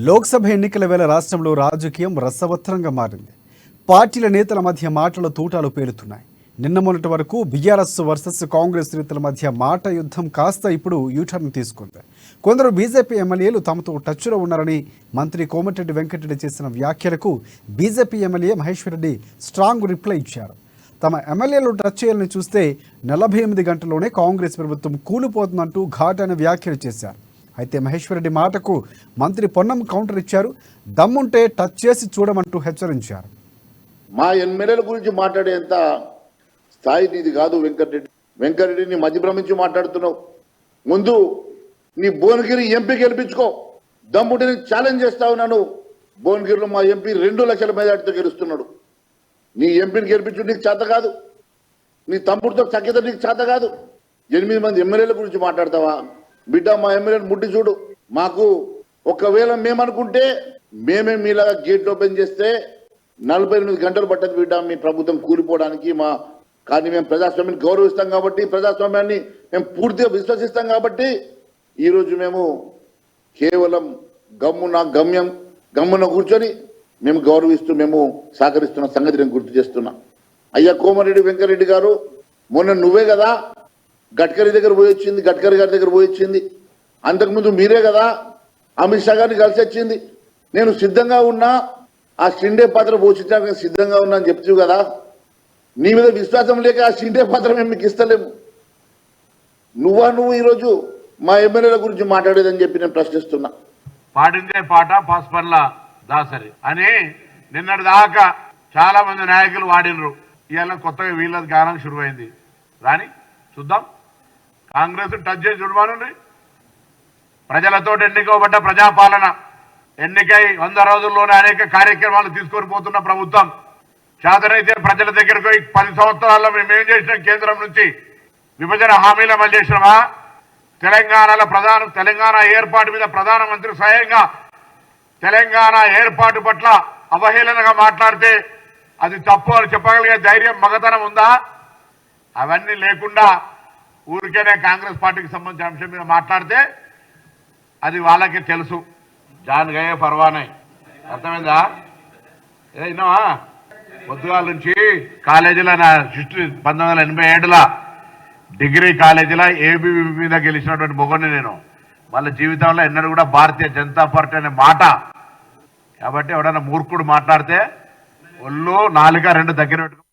లోక్సభ ఎన్నికల వేళ రాష్ట్రంలో రాజకీయం రసవత్తరంగా మారింది. పార్టీల నేతల మధ్య మాటల తూటాలు పేలుతున్నాయి. నిన్న మొన్నటి వరకు బీఆర్ఎస్ వర్సెస్ కాంగ్రెస్ నేతల మధ్య మాట యుద్ధం కాస్త ఇప్పుడు యూటర్న్ తీసుకుంది. కొందరు బీజేపీ ఎమ్మెల్యేలు తమతో టచ్లో ఉన్నారని మంత్రి కోమటిరెడ్డి వెంకటరెడ్డి చేసిన వ్యాఖ్యలకు BJP MLA Maheshwar Reddy strong reply ఇచ్చారు. తమ ఎమ్మెల్యేలు టచ్ చేయాలని చూస్తే 48 గంటల్లోనే కాంగ్రెస్ ప్రభుత్వం కూలిపోతుందంటూ ఘాటైన వ్యాఖ్యలు చేశారు. అయితే మహేశ్వర్ రెడ్డి మాటకు మంత్రి పొన్నం కౌంటర్ ఇచ్చారు. దమ్ముంటే టచ్ చేసి చూడమంటూ హెచ్చరించారు. మా ఎమ్మెల్యేల గురించి మాట్లాడేంత స్థాయి నీది కాదు వెంకటరెడ్డిని మధ్య భ్రమించి మాట్లాడుతున్నావు. ముందు నీ భువనగిరి ఎంపీ గెలిపించుకో. దమ్ముంటే నేను ఛాలెంజ్ చేస్తా ఉన్నాను. భువనగిరిలో మా ఎంపీ 2 లక్షల మెజార్టీతో గెలుస్తున్నాడు. నీ ఎంపీని గెలిపించు నీకు చేత కాదు. నీ తమ్ముడితో సఖ్యత నీకు చేత కాదు. 8 మంది ఎమ్మెల్యేల గురించి మాట్లాడతావా? బిడ్డ, మా ఎమ్మెల్యేని ముట్టి చూడు. మాకు ఒకవేళ మేమనుకుంటే మేమే మీలాగా గేట్ ఓపెన్ చేస్తే 48 గంటలు పట్టదు బిడ్డ మీ ప్రభుత్వం కూలిపోవడానికి. కానీ మేము ప్రజాస్వామ్యాన్ని గౌరవిస్తాం కాబట్టి, ప్రజాస్వామ్యాన్ని మేము పూర్తిగా విశ్వసిస్తాం కాబట్టి ఈరోజు మేము కేవలం గమ్మున కూర్చొని మేము గౌరవిస్తూ మేము సహకరిస్తున్న సంగతి నేను గుర్తు చేస్తున్నా. అయ్యా కోమటిరెడ్డి వెంకటరెడ్డి గారు, మొన్న నువ్వే కదా గడ్కరీ గారి దగ్గర పోయి వచ్చింది. అంతకుముందు మీరే కదా అమిత్ షా గారిని కలిసి వచ్చింది. నేను సిద్ధంగా ఉన్నా, ఆ షిండే పాత్ర పోషించడానికి సిద్ధంగా ఉన్నా అని చెప్తూ కదా. నీ మీద విశ్వాసం లేక ఆ షిండే పాత్ర మేము మీకు ఇస్తలేము. నువ్వు ఈరోజు మా ఎమ్మెల్యేల గురించి మాట్లాడేదని చెప్పి నేను ప్రశ్నిస్తున్నా. పాడిందే పాట పాస్పర్ల దాసరి అని నిన్నటి దాకా చాలా మంది నాయకులు వాడినరు. ఇవాళ కొత్తగా వీళ్ళది గానం శురువైంది. రాని చూద్దాం. కాంగ్రెస్ టచ్ చేసి చూడమానండి. ప్రజలతో ఎన్నికబడ్డ ప్రజాపాలన, ఎన్నికై 100 రోజుల్లోనే అనేక కార్యక్రమాలు తీసుకొని పోతున్న ప్రభుత్వం. చేతనైతే ప్రజల దగ్గరకు 10 సంవత్సరాల్లో మేమేం చేసినాం? కేంద్రం నుంచి విభజన హామీలు అమలు చేసినామా? తెలంగాణ ఏర్పాటు మీద ప్రధానమంత్రి స్వయంగా తెలంగాణ ఏర్పాటు పట్ల అవహేళనగా మాట్లాడితే అది తప్పు అని చెప్పగలిగే ధైర్యం, మగతనం ఉందా? అవన్నీ లేకుండా ఊరికేనే కాంగ్రెస్ పార్టీకి సంబంధించిన అంశం మీద మాట్లాడితే అది వాళ్ళకి తెలుసు. జాన్ గయే పర్వానాయి. అర్థమైందా? ఏదైనావా? పొద్దుగాల నుంచి కాలేజీలో నా 1987లో డిగ్రీ కాలేజీలో ఏబీవీ మీద గెలిచినటువంటి మొగని నేను. వాళ్ళ జీవితంలో ఎన్నడూ కూడా భారతీయ జనతా పార్టీ అనే మాట. కాబట్టి ఎవడన్నా మూర్ఖుడు మాట్లాడితే ఒళ్ళు 4 2 దగ్గర పెట్టుకో.